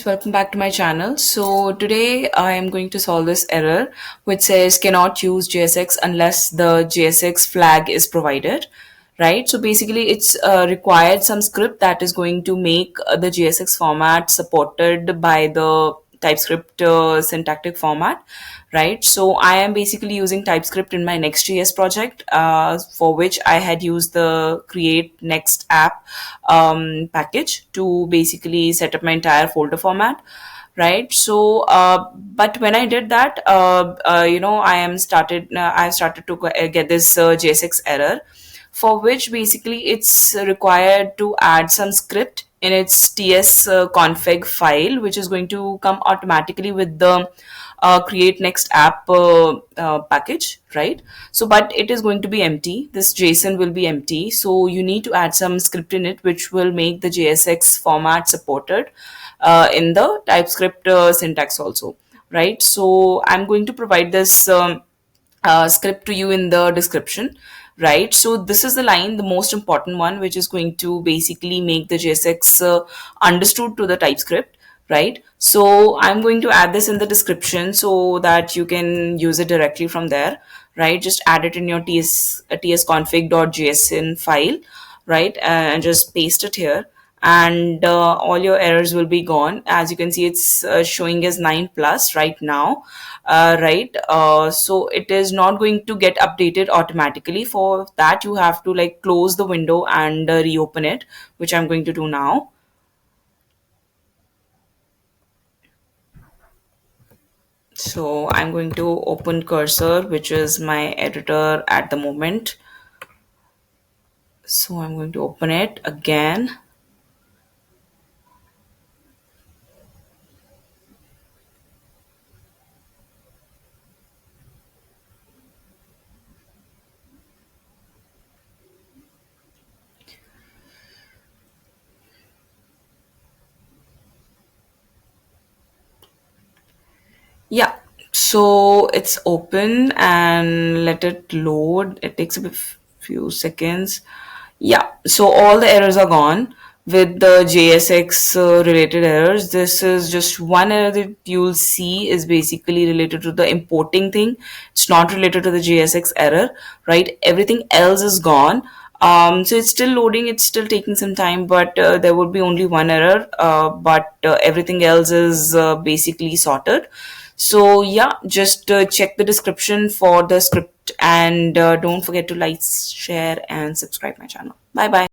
guys, welcome back to my channel. So today I am going to solve this error which says cannot use JSX unless the JSX flag is provided, right? So basically it's required some script that is going to make the JSX format supported by the TypeScript syntactic format, right? So I am basically using TypeScript in my Next.js project, for which I had used the create next app package to basically set up my entire folder format, right? So but when I did that, I've started to get this JSX error, for which basically it's required to add some script in its tsconfig file, which is going to come automatically with the create next app package, right? So but it is going to be empty. This JSON will be empty, so you need to add some script in it which will make the JSX format supported in the TypeScript syntax also, right? So I'm going to provide this script to you in the description, right? So this is the line, the most important one, which is going to basically make the JSX understood to the TypeScript, right? So I'm going to add this in the description so that you can use it directly from there, right? Just add it in your tsconfig.json file, right? And just paste it here, and all your errors will be gone. As you can see, it's showing as 9 plus right now, right? So it is not going to get updated automatically. For that, you have to like close the window and reopen it, which I'm going to do now. So I'm going to open Cursor, which is my editor at the moment. So I'm going to open it again. Yeah, so it's open and let it load. It takes a few seconds. Yeah, so all the errors are gone with the JSX related errors. This is just one error that you'll see is basically related to the importing thing. It's not related to the JSX error, right? Everything else is gone. So it's still loading, it's still taking some time, but there would be only one error, but everything else is basically sorted. So yeah, just check the description for the script, and don't forget to like, share and subscribe my channel. Bye bye.